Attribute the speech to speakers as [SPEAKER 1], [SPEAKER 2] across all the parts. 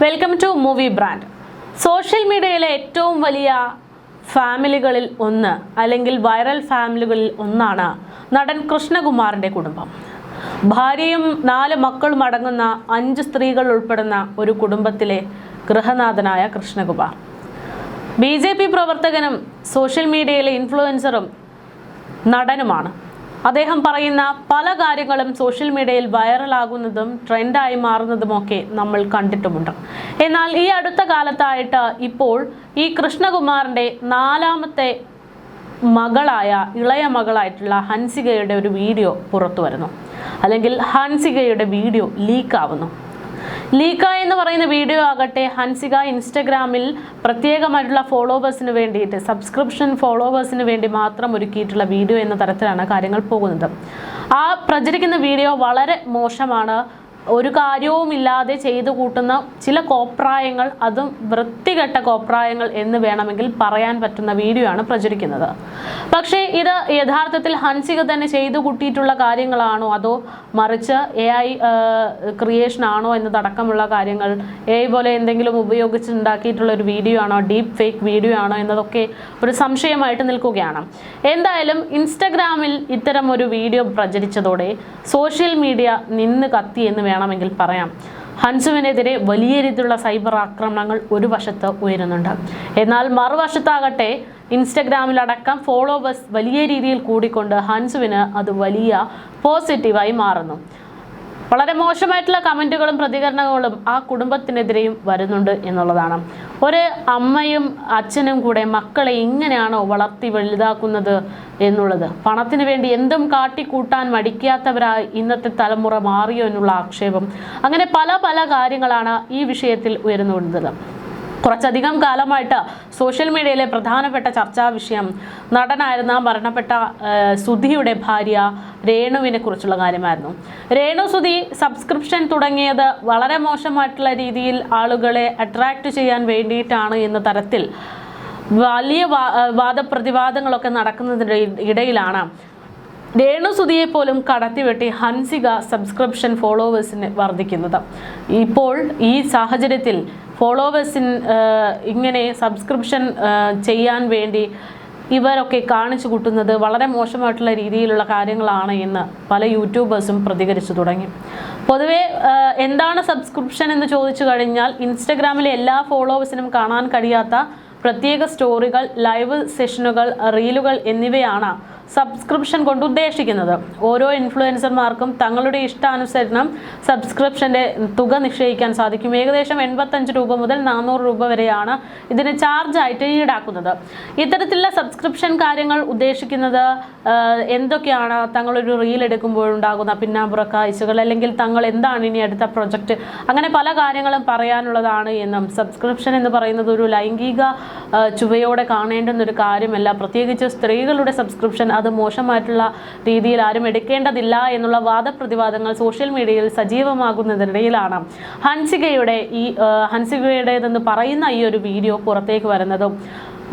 [SPEAKER 1] Welcome to movie brand. Social മീഡിയയിലെ ഏറ്റവും വലിയ ഫാമിലികളിൽ ഒന്ന് അല്ലെങ്കിൽ വൈറൽ ഫാമിലികളിൽ ഒന്നാണ് നടൻ കൃഷ്ണകുമാറിൻ്റെ കുടുംബം. ഭാര്യയും 4 മക്കളും അടങ്ങുന്ന 5 സ്ത്രീകൾ ഉൾപ്പെടുന്ന ഒരു കുടുംബത്തിലെ ഗൃഹനാഥനായ കൃഷ്ണകുമാർ BJP പ്രവർത്തകനും സോഷ്യൽ മീഡിയയിലെ ഇൻഫ്ലുവൻസറും നടനുമാണ്. അദ്ദേഹം പറയുന്ന പല കാര്യങ്ങളും സോഷ്യൽ മീഡിയയിൽ വൈറലാകുന്നതും ട്രെൻഡായി മാറുന്നതുമൊക്കെ നമ്മൾ കണ്ടിട്ടുമുണ്ട്. എന്നാൽ ഈ അടുത്ത കാലത്തായിട്ട് ഇപ്പോൾ ഈ കൃഷ്ണകുമാറിൻ്റെ 4ാമത്തെ മകളായ ഇളയ മകളായിട്ടുള്ള ഹൻസികയുടെ ഒരു വീഡിയോ പുറത്തു വരുന്നു, അല്ലെങ്കിൽ ഹൻസികയുടെ വീഡിയോ ലീക്കാവുന്നു. ലീക്ക എന്ന് പറയുന്ന വീഡിയോ ആകട്ടെ ഹൻസിക ഇൻസ്റ്റഗ്രാമിൽ പ്രത്യേകമായിട്ടുള്ള ഫോളോവേഴ്സിന് വേണ്ടിയിട്ട് സബ്സ്ക്രിപ്ഷൻ ഫോളോവേഴ്സിന് വേണ്ടി മാത്രം ഒരുക്കിയിട്ടുള്ള വീഡിയോ എന്ന തരത്തിലാണ് കാര്യങ്ങൾ പോകുന്നത്. ആ പ്രചരിക്കുന്ന വീഡിയോ വളരെ മോശമാണ്. ഒരു കാര്യവുമില്ലാതെ ചെയ്തു കൂട്ടുന്ന ചില കോപ്രായങ്ങൾ, അതും വൃത്തികെട്ട കോപ്രായങ്ങൾ എന്ന് വേണമെങ്കിൽ പറയാൻ പറ്റുന്ന വീഡിയോ ആണ് പ്രചരിക്കുന്നത്. പക്ഷേ ഇത് യഥാർത്ഥത്തിൽ ഹൻസിക തന്നെ ചെയ്തു കൂട്ടിയിട്ടുള്ള കാര്യങ്ങളാണോ അതോ മറിച്ച് AI ക്രിയേഷൻ ആണോ എന്നതടക്കമുള്ള കാര്യങ്ങൾ, AI പോലെ എന്തെങ്കിലും ഉപയോഗിച്ചുണ്ടാക്കിയിട്ടുള്ള ഒരു വീഡിയോ ആണോ, ഡീപ്പ് ഫേക്ക് വീഡിയോ ആണോ എന്നതൊക്കെ ഒരു സംശയമായിട്ട് നിൽക്കുകയാണ്. എന്തായാലും ഇൻസ്റ്റഗ്രാമിൽ ഇത്തരം ഒരു വീഡിയോ പ്രചരിച്ചതോടെ സോഷ്യൽ മീഡിയ നിന്ന് കത്തി എന്ന് വേണമെങ്കിൽ പറയാം. ഹൻസുവിനെതിരെ വലിയ രീതിയിലുള്ള സൈബർ ആക്രമണങ്ങൾ ഒരു വശത്ത് ഉയരുന്നുണ്ട്. എന്നാൽ മറുവശത്താകട്ടെ ഇൻസ്റ്റഗ്രാമിലടക്കം ഫോളോവേഴ്സ് വലിയ രീതിയിൽ കൂടിക്കൊണ്ട് ഹൻസുവിന് അത് വലിയ പോസിറ്റീവായി മാറുന്നു. വളരെ മോശമായിട്ടുള്ള കമൻറ്റുകളും പ്രതികരണങ്ങളും ആ കുടുംബത്തിനെതിരെയും വരുന്നുണ്ട് എന്നുള്ളതാണ്. ഒരു അമ്മയും അച്ഛനും കൂടെ മക്കളെ ഇങ്ങനെയാണോ വളർത്തി വലുതാക്കുന്നത് എന്നുള്ളത്, പണത്തിന് വേണ്ടി എന്തും കാട്ടിക്കൂട്ടാൻ മടിക്കാത്തവരായി ഇന്നത്തെ തലമുറ മാറിയോ എന്നുള്ള ആക്ഷേപം, അങ്ങനെ പല കാര്യങ്ങളാണ് ഈ വിഷയത്തിൽ ഉയർന്നുകൊണ്ടത്. കുറച്ചധികം കാലമായിട്ട് സോഷ്യൽ മീഡിയയിലെ പ്രധാനപ്പെട്ട ചർച്ചാ വിഷയം നടനായിരുന്ന മരണപ്പെട്ട സുധിയുടെ ഭാര്യ രേണുവിനെ കുറിച്ചുള്ള കാര്യമായിരുന്നു. രേണു സുധി സബ്സ്ക്രിപ്ഷൻ തുടങ്ങിയത് വളരെ മോശമായിട്ടുള്ള രീതിയിൽ ആളുകളെ അട്രാക്റ്റ് ചെയ്യാൻ വേണ്ടിയിട്ടാണ് എന്ന തരത്തിൽ വലിയ വാദപ്രതിവാദങ്ങളൊക്കെ നടക്കുന്നതിൻ്റെ ഇടയിലാണ് രേണു സുധിയെ പോലും കടത്തിവെട്ടി ഹൻസിക സബ്സ്ക്രിപ്ഷൻ ഫോളോവേഴ്സിന് വർദ്ധിക്കുന്നത്. ഇപ്പോൾ ഈ സാഹചര്യത്തിൽ ഫോളോവേഴ്സിന് ഇങ്ങനെ സബ്സ്ക്രിപ്ഷൻ ചെയ്യാൻ വേണ്ടി ഇവരൊക്കെ കാണിച്ചു കൂട്ടുന്നത് വളരെ മോശമായിട്ടുള്ള രീതിയിലുള്ള കാര്യങ്ങളാണ് എന്ന് പല യൂട്യൂബേഴ്സും പ്രതികരിച്ചു തുടങ്ങി. പൊതുവെ എന്താണ് സബ്സ്ക്രിപ്ഷൻ എന്ന് ചോദിച്ചു കഴിഞ്ഞാൽ ഇൻസ്റ്റഗ്രാമിലെ എല്ലാ ഫോളോവേഴ്സിനും കാണാൻ കഴിയാത്ത പ്രത്യേക സ്റ്റോറികൾ, ലൈവ് സെഷനുകൾ, റീലുകൾ എന്നിവയാണ് സബ്സ്ക്രിപ്ഷൻ കൊണ്ട് ഉദ്ദേശിക്കുന്നത്. ഓരോ ഇൻഫ്ലുവൻസർമാർക്കും തങ്ങളുടെ ഇഷ്ടാനുസരണം സബ്സ്ക്രിപ്ഷൻ്റെ തുക നിശ്ചയിക്കാൻ സാധിക്കും. ഏകദേശം 85 രൂപ മുതൽ 400 രൂപ വരെയാണ് ഇതിന് ചാർജായിട്ട് ഈടാക്കുന്നത്. ഇത്തരത്തിലുള്ള സബ്സ്ക്രിപ്ഷൻ കാര്യങ്ങൾ ഉദ്ദേശിക്കുന്നത് എന്തൊക്കെയാണ്? തങ്ങളൊരു റീൽ എടുക്കുമ്പോഴുണ്ടാകുന്ന പിന്നാമ്പുറ കാഴ്ചകൾ, അല്ലെങ്കിൽ തങ്ങൾ എന്താണ് ഇനി അടുത്ത പ്രൊജക്റ്റ്, അങ്ങനെ പല കാര്യങ്ങളും പറയാനുള്ളതാണ് എന്നും സബ്സ്ക്രിപ്ഷൻ എന്ന് പറയുന്നത് ഒരു ലൈംഗിക ചുവയോടെ കാണേണ്ടുന്ന ഒരു കാര്യമല്ല. പ്രത്യേകിച്ച് സ്ത്രീകളുടെ സബ്സ്ക്രിപ്ഷൻ അത് മോശമായിട്ടുള്ള രീതിയിൽ ആരും എടുക്കേണ്ടതില്ല എന്നുള്ള വാദപ്രതിവാദങ്ങൾ സോഷ്യൽ മീഡിയയിൽ സജീവമാകുന്നതിനിടയിലാണ് ഹൻസികയുടേതെന്ന് പറയുന്ന ഈ ഒരു വീഡിയോ പുറത്തേക്ക് വരുന്നതും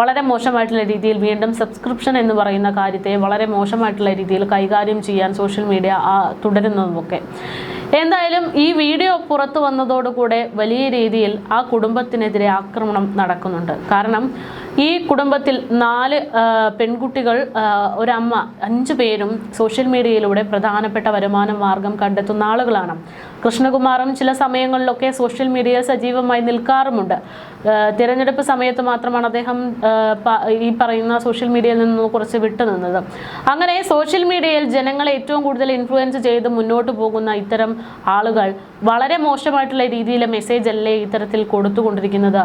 [SPEAKER 1] വളരെ മോശമായിട്ടുള്ള രീതിയിൽ വീണ്ടും സബ്സ്ക്രിപ്ഷൻ എന്ന് പറയുന്ന കാര്യത്തെ വളരെ മോശമായിട്ടുള്ള രീതിയിൽ കൈകാര്യം ചെയ്യാൻ സോഷ്യൽ മീഡിയ തുടരുന്നതുമൊക്കെ. എന്തായാലും ഈ വീഡിയോ പുറത്തു വന്നതോടുകൂടെ വലിയ രീതിയിൽ ആ കുടുംബത്തിനെതിരെ ആക്രമണം നടക്കുന്നുണ്ട്. കാരണം ഈ കുടുംബത്തിൽ 4 പെൺകുട്ടികൾ, ഒരമ്മ, 5 പേരും സോഷ്യൽ മീഡിയയിലൂടെ പ്രധാനപ്പെട്ട വരുമാന മാർഗം കണ്ടെത്തുന്ന ആളുകളാണ്. കൃഷ്ണകുമാറും ചില സമയങ്ങളിലൊക്കെ സോഷ്യൽ മീഡിയയിൽ സജീവമായി നിൽക്കാറുമുണ്ട്. തിരഞ്ഞെടുപ്പ് സമയത്ത് മാത്രമാണ് അദ്ദേഹം ഈ പറയുന്ന സോഷ്യൽ മീഡിയയിൽ നിന്ന് കുറച്ച് വിട്ടുനിന്നത്. അങ്ങനെ സോഷ്യൽ മീഡിയയിൽ ജനങ്ങളെ ഏറ്റവും കൂടുതൽ ഇൻഫ്ലുവൻസ് ചെയ്ത് മുന്നോട്ട് പോകുന്ന ഇത്തരം ആളുകൾ വളരെ മോശമായിട്ടുള്ള രീതിയിലെ മെസ്സേജ് അല്ലേ ഇത്തരത്തിൽ കൊടുത്തുകൊണ്ടിരിക്കുന്നത്.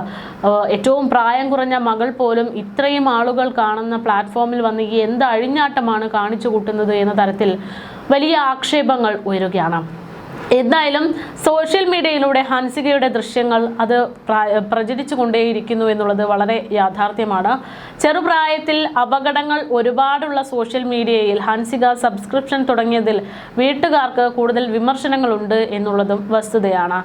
[SPEAKER 1] ഏറ്റവും പ്രായം കുറഞ്ഞ മകൾ പോലും ഇത്രയും ആളുകൾ കാണുന്ന പ്ലാറ്റ്ഫോമിൽ വന്ന് ഈ എന്ത് അഴിഞ്ഞാട്ടമാണ് കാണിച്ചു കൂട്ടുന്നത് എന്ന തരത്തിൽ വലിയ ആക്ഷേപങ്ങൾ ഉയരുകയാണ്. എന്തായാലും സോഷ്യൽ മീഡിയയിലൂടെ ഹൻസികയുടെ ദൃശ്യങ്ങൾ അത് പ്രചരിച്ചു കൊണ്ടേയിരിക്കുന്നു എന്നുള്ളത് വളരെ യാഥാർത്ഥ്യമാണ്. ചെറുപ്രായത്തിൽ അപകടങ്ങൾ ഒരുപാടുള്ള സോഷ്യൽ മീഡിയയിൽ ഹൻസിക സബ്സ്ക്രിപ്ഷൻ തുടങ്ങിയതിൽ വീട്ടുകാർക്ക് കൂടുതൽ വിമർശനങ്ങളുണ്ട് എന്നുള്ളതും വസ്തുതയാണ്.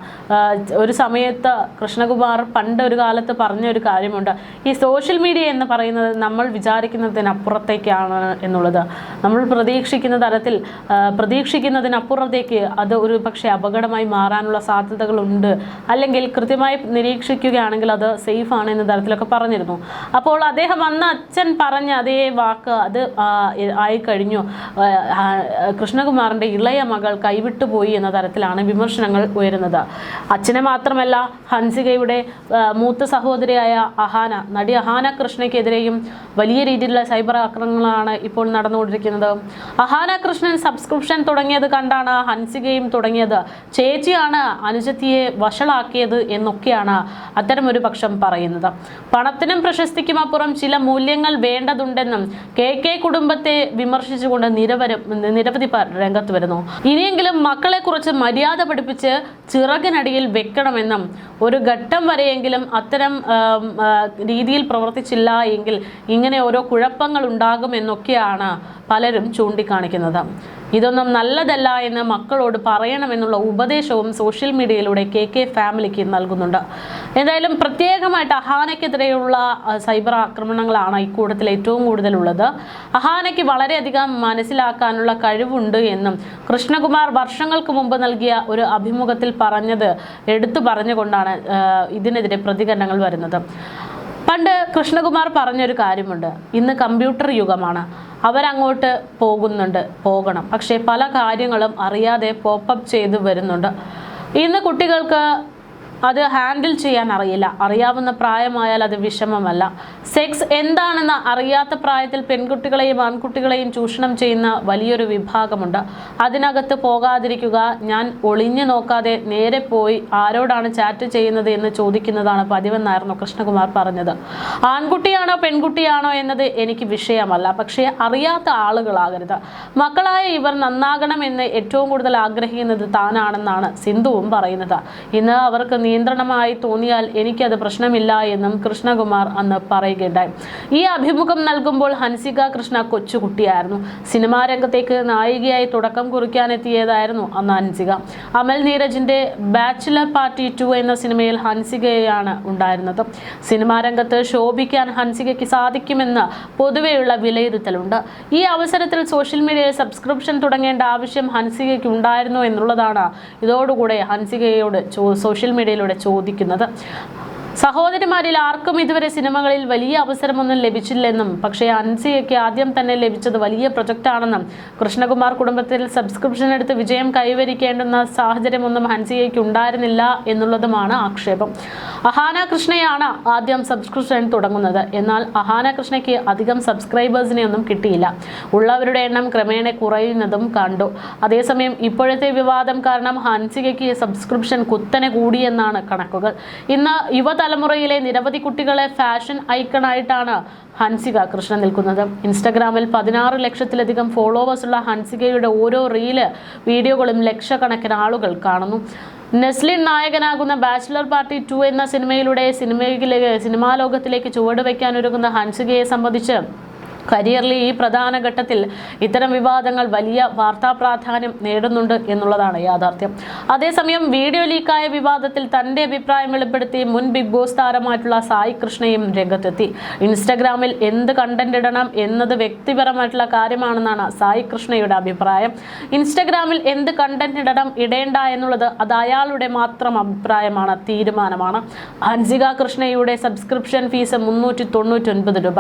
[SPEAKER 1] ഒരു സമയത്ത് കൃഷ്ണകുമാർ പണ്ട് ഒരു കാലത്ത് പറഞ്ഞൊരു കാര്യമുണ്ട്, ഈ സോഷ്യൽ മീഡിയ എന്ന് പറയുന്നത് നമ്മൾ വിചാരിക്കുന്നതിനപ്പുറത്തേക്കാണ് എന്നുള്ളത്. നമ്മൾ പ്രതീക്ഷിക്കുന്ന തരത്തിൽ പ്രതീക്ഷിക്കുന്നതിനപ്പുറത്തേക്ക് അത് ഒരു ഒരുപക്ഷെ അപകടമായി മാറാനുള്ള സാധ്യതകളുണ്ട്, അല്ലെങ്കിൽ കൃത്യമായി നിരീക്ഷിക്കുകയാണെങ്കിൽ അത് സേഫ് ആണ് എന്ന തരത്തിലൊക്കെ പറഞ്ഞിരുന്നു. അപ്പോൾ അദ്ദേഹം അന്ന് അച്ഛൻ പറഞ്ഞ അതേ വാക്ക് അത് ആയിക്കഴിഞ്ഞു. കൃഷ്ണകുമാറിൻ്റെ ഇളയ മകൾ കൈവിട്ടുപോയി എന്ന തരത്തിലാണ് വിമർശനങ്ങൾ ഉയരുന്നത്. അച്ഛനെ മാത്രമല്ല, ഹൻസികയുടെ മൂത്ത സഹോദരിയായ നടി അഹാന കൃഷ്ണയ്ക്കെതിരെയും വലിയ രീതിയിലുള്ള സൈബർ ആക്രമണങ്ങളാണ് ഇപ്പോൾ നടന്നുകൊണ്ടിരിക്കുന്നത്. അഹാന കൃഷ്ണൻ സബ്സ്ക്രിപ്ഷൻ തുടങ്ങിയത് കണ്ടാണ് ഹൻസികയും തുടങ്ങിയത്. ചേച്ചിയാണ് അനുജത്തിയെ വഷളാക്കിയത് എന്നൊക്കെയാണ് അത്തരമൊരു പക്ഷം പറയുന്നത്. പണത്തിനും പ്രശസ്തിക്കും അപ്പുറം ചില മൂല്യങ്ങൾ വേണ്ടതുണ്ടെന്നും കെ കുടുംബത്തെ വിമർശിച്ചുകൊണ്ട് നിരവധി പേർ രംഗത്ത് വരുന്നു. ഇനിയെങ്കിലും മക്കളെ കുറിച്ച് മര്യാദ പഠിപ്പിച്ച് ചിറകിനടിയിൽ വെക്കണമെന്നും ഒരു ഘട്ടം വരെയെങ്കിലും അത്തരം രീതിയിൽ പ്രവർത്തിച്ചില്ല എങ്കിൽ ഇങ്ങനെ ഓരോ കുഴപ്പങ്ങൾ ഉണ്ടാകുമെന്നൊക്കെയാണ് പലരും ചൂണ്ടിക്കാണിക്കുന്നത്. ഇതൊന്നും നല്ലതല്ല എന്ന് മക്കളോട് പറയണമെന്നുള്ള ഉപദേശവും സോഷ്യൽ മീഡിയയിലൂടെ കെ ഫാമിലിക്ക് നൽകുന്നുണ്ട്. എന്തായാലും പ്രത്യേകമായിട്ട് അഹാനയ്ക്കെതിരെയുള്ള സൈബർ ആക്രമണങ്ങളാണ് ഇക്കൂട്ടത്തിൽ ഏറ്റവും കൂടുതലുള്ളത്. അഹാനയ്ക്ക് വളരെയധികം മനസ്സിലാക്കാനുള്ള കഴിവുണ്ട് എന്നും കൃഷ്ണകുമാർ വർഷങ്ങൾക്ക് മുമ്പ് നൽകിയ ഒരു അഭിമുഖത്തിൽ പറഞ്ഞത് എടുത്തു പറഞ്ഞുകൊണ്ടാണ് ഇതിനെതിരെ പ്രതികരണങ്ങൾ വരുന്നത്. പണ്ട് കൃഷ്ണകുമാർ പറഞ്ഞൊരു കാര്യമുണ്ട്, ഇന്ന് കമ്പ്യൂട്ടർ യുഗമാണ്, അവരങ്ങോട്ട് പോകണം, പക്ഷേ പല കാര്യങ്ങളും അറിയാതെ പോപ്പപ്പ് ചെയ്ത് വരുന്നുണ്ട്. ഇന്ന് കുട്ടികൾക്ക് അത് ഹാൻഡിൽ ചെയ്യാൻ അറിയില്ല. അറിയാവുന്ന പ്രായമായാൽ അത് വിഷമമല്ല. സെക്സ് എന്താണെന്ന് അറിയാത്ത പ്രായത്തിൽ പെൺകുട്ടികളെയും ആൺകുട്ടികളെയും ചൂഷണം ചെയ്യുന്ന വലിയൊരു വിഭാഗമുണ്ട്. അതിനകത്ത് പോകാതിരിക്കുക, ഞാൻ ഒളിഞ്ഞു നോക്കാതെ നേരെ പോയി ആരോടാണ് ചാറ്റ് ചെയ്യുന്നത് എന്ന് ചോദിക്കുന്നതാണ് പതിവെന്നായിരുന്നു കൃഷ്ണകുമാർ പറഞ്ഞത്. ആൺകുട്ടിയാണോ പെൺകുട്ടിയാണോ എന്നത് എനിക്ക് വിഷയമല്ല, പക്ഷേ അറിയാത്ത ആളുകളാകരുത്. മക്കളായ ഇവർ നന്നാകണമെന്ന് ഏറ്റവും കൂടുതൽ ആഗ്രഹിക്കുന്നത് താനാണെന്നാണ് സിന്ധുവും പറയുന്നത്. ഇന്ന് അവർക്ക് നിയന്ത്രണമായി തോന്നിയാൽ എനിക്കത് പ്രശ്നമില്ല എന്നും കൃഷ്ണകുമാർ അന്ന് പറയുകയുണ്ടായി. ഈ അഭിമുഖം നൽകുമ്പോൾ ഹൻസിക കൃഷ്ണ കൊച്ചുകുട്ടിയായിരുന്നു. സിനിമാ രംഗത്തേക്ക് നായികയായി തുടക്കം കുറിക്കാനെത്തിയതായിരുന്നു അന്ന് ഹൻസിക. അമൽ നീരജിന്റെ ബാച്ചിലർ പാർട്ടി 2 എന്ന സിനിമയിൽ ഹൻസികയാണ് ഉണ്ടായിരുന്നത്. സിനിമാ രംഗത്ത് ശോഭിക്കാൻ ഹൻസികയ്ക്ക് സാധിക്കുമെന്ന് പൊതുവെയുള്ള വിലയിരുത്തലുണ്ട്. ഈ അവസരത്തിൽ സോഷ്യൽ മീഡിയയിൽ സബ്സ്ക്രിപ്ഷൻ തുടങ്ങേണ്ട ആവശ്യം ഹൻസികയ്ക്ക് ഉണ്ടായിരുന്നു എന്നുള്ളതാണ് ഇതോടുകൂടെ ഹൻസികയോട് സോഷ്യൽ മീഡിയയിലൂടെ ചോദിക്കുന്നത്. സഹോദരിമാരിൽ ആർക്കും ഇതുവരെ സിനിമകളിൽ വലിയ അവസരമൊന്നും ലഭിച്ചില്ലെന്നും പക്ഷേ ഹൻസികയ്ക്ക് ആദ്യം തന്നെ ലഭിച്ചത് വലിയ പ്രൊജക്റ്റാണെന്നും കൃഷ്ണകുമാർ കുടുംബത്തിൽ സബ്സ്ക്രിപ്ഷൻ എടുത്ത് വിജയം കൈവരിക്കേണ്ടുന്ന സാഹചര്യമൊന്നും ഹൻസികയ്ക്ക് ഉണ്ടായിരുന്നില്ല എന്നുള്ളതുമാണ് ആക്ഷേപം. അഹാന കൃഷ്ണയാണ് ആദ്യം സബ്സ്ക്രിപ്ഷൻ തുടങ്ങുന്നത്. എന്നാൽ അഹാന കൃഷ്ണയ്ക്ക് അധികം സബ്സ്ക്രൈബേഴ്സിനെ ഒന്നും കിട്ടിയില്ല. ഉള്ളവരുടെ എണ്ണം ക്രമേണ കുറയുന്നതും കണ്ടു. അതേസമയം ഇപ്പോഴത്തെ വിവാദം കാരണം ഹൻസികയ്ക്ക് സബ്സ്ക്രിപ്ഷൻ കുത്തനെ കൂടിയെന്നാണ് കണക്കുകൾ. ഇന്ന് യുവതലമുറയിലെ നിരവധി കുട്ടികളെ ഫാഷൻ ഐക്കണായിട്ടാണ് ഹൻസിക കൃഷ്ണ നിൽക്കുന്നത്. ഇൻസ്റ്റഗ്രാമിൽ 16 ലക്ഷത്തിലധികം ഫോളോവേഴ്സുള്ള ഹൻസികയുടെ ഓരോ വീഡിയോകളും ലക്ഷക്കണക്കിന് ആളുകൾ കാണുന്നു. നെസ്ലിൻ നായകനാകുന്ന ബാച്ചിലർ പാർട്ടി 2 എന്ന സിനിമയിലൂടെ സിനിമാ ലോകത്തിലേക്ക് ചുവടുവെക്കാനൊരുങ്ങുന്ന ഹൻസികയെ സംബന്ധിച്ച് കരിയറിലെ ഈ പ്രധാന ഘട്ടത്തിൽ ഇത്തരം വിവാദങ്ങൾ വലിയ വാർത്താ പ്രാധാന്യം നേടുന്നുണ്ട് എന്നുള്ളതാണ് യാഥാർത്ഥ്യം. അതേസമയം വീഡിയോ ലീക്കായ വിവാദത്തിൽ തന്റെ അഭിപ്രായം വെളിപ്പെടുത്തി മുൻ ബിഗ് ബോസ് താരമായിട്ടുള്ള സായി കൃഷ്ണയും രംഗത്തെത്തി. ഇൻസ്റ്റഗ്രാമിൽ എന്ത് കണ്ടന്റ് ഇടണം എന്നത് വ്യക്തിപരമായിട്ടുള്ള കാര്യമാണെന്നാണ് സായി കൃഷ്ണയുടെ അഭിപ്രായം. ഇൻസ്റ്റഗ്രാമിൽ എന്ത് കണ്ടന്റ് ഇടേണ്ട എന്നുള്ളത് അത് അയാളുടെ മാത്രം അഭിപ്രായമാണ്, തീരുമാനമാണ്. ഹൻസിക കൃഷ്ണയുടെ സബ്സ്ക്രിപ്ഷൻ ഫീസ് 399 രൂപ.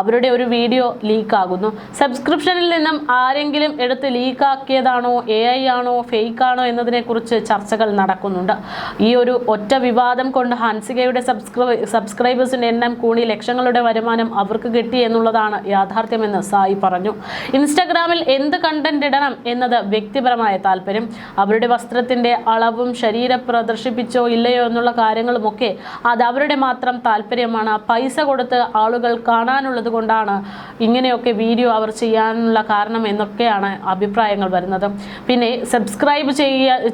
[SPEAKER 1] അവരുടെ ഒരു വീഡിയോ ലീക്കാകുന്നു. സബ്സ്ക്രിപ്ഷനിൽ നിന്നും ആരെങ്കിലും എടുത്ത് ലീക്കാക്കിയതാണോ, AI ആണോ, ഫേക്ക് ആണോ എന്നതിനെക്കുറിച്ച് ചർച്ചകൾ നടക്കുന്നുണ്ട്. ഈ ഒരു ഒറ്റ വിവാദം കൊണ്ട് ഹൻസികയുടെ സബ്സ്ക്രൈബേഴ്സിന്റെ എണ്ണം കൂടി ലക്ഷങ്ങളുടെ വരുമാനം അവർക്ക് കിട്ടി എന്നുള്ളതാണ് യാഥാർത്ഥ്യമെന്ന് സായി പറഞ്ഞു. ഇൻസ്റ്റഗ്രാമിൽ എന്ത് കണ്ടന്റ് ഇടണം എന്നത് വ്യക്തിപരമായ താല്പര്യം. അവരുടെ വസ്ത്രത്തിന്റെ അളവും ശരീരം പ്രദർശിപ്പിച്ചോ ഇല്ലയോ എന്നുള്ള കാര്യങ്ങളുമൊക്കെ അത് അവരുടെ മാത്രം താല്പര്യമാണ്. പൈസ കൊടുത്ത് ആളുകൾ കാണാനുള്ളത് കൊണ്ടാണ് ഇങ്ങനെയൊക്കെ വീഡിയോ അവർ ചെയ്യാനുള്ള കാരണം എന്നൊക്കെയാണ് അഭിപ്രായങ്ങൾ വരുന്നത്. പിന്നെ സബ്സ്ക്രൈബ്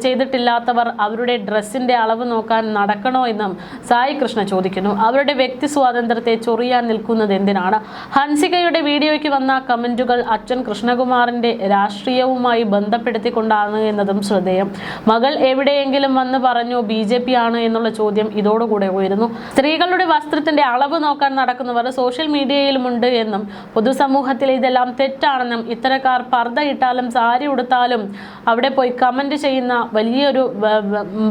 [SPEAKER 1] ചെയ്തിട്ടില്ലാത്തവർ അവരുടെ ഡ്രസ്സിന്റെ അളവ് നോക്കാൻ നടക്കണോ എന്നും സായി കൃഷ്ണ ചോദിക്കുന്നു. അവരുടെ വ്യക്തി സ്വാതന്ത്ര്യത്തെ ചൊറിയാൻ നിൽക്കുന്നത് എന്തിനാണ്? ഹൻസികയുടെ വീഡിയോയ്ക്ക് വന്ന കമന്റുകൾ അച്ഛൻ കൃഷ്ണകുമാറിന്റെ രാഷ്ട്രീയവുമായി ബന്ധപ്പെടുത്തിക്കൊണ്ടാണ് എന്നതും ശ്രദ്ധേയം. മകൾ എവിടെയെങ്കിലും വന്ന് പറഞ്ഞു BJP ആണ് എന്നുള്ള ചോദ്യം ഇതോടുകൂടെ ഉയരുന്നു. സ്ത്രീകളുടെ വസ്ത്രത്തിന്റെ അളവ് നോക്കാൻ നടക്കുന്നവർ സോഷ്യൽ മീഡിയയിലുമുണ്ട് എന്നും പൊതുസമൂഹത്തിൽ ഇതെല്ലാം തെറ്റാണെന്നും ഇത്തരക്കാർ പർദ്ദ ഇട്ടാലും സാരി ഉടുത്താലും അവിടെ പോയി കമന്റ് ചെയ്യുന്ന വലിയൊരു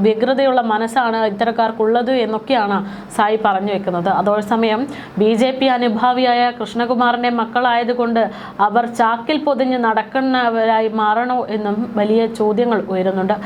[SPEAKER 1] വ്യഗ്രതയുള്ള മനസ്സാണ് ഇത്തരക്കാർക്കുള്ളത് എന്നൊക്കെയാണ് സായി പറഞ്ഞു വെക്കുന്നത്. അതേസമയം BJP അനുഭാവിയായ കൃഷ്ണകുമാറിന്റെ മക്കളായതുകൊണ്ട് അവർ ചാക്കിൽ പൊതിഞ്ഞ് നടക്കുന്നവരായി മാറണോ എന്നും വലിയ ചോദ്യങ്ങൾ ഉയരുന്നുണ്ട്.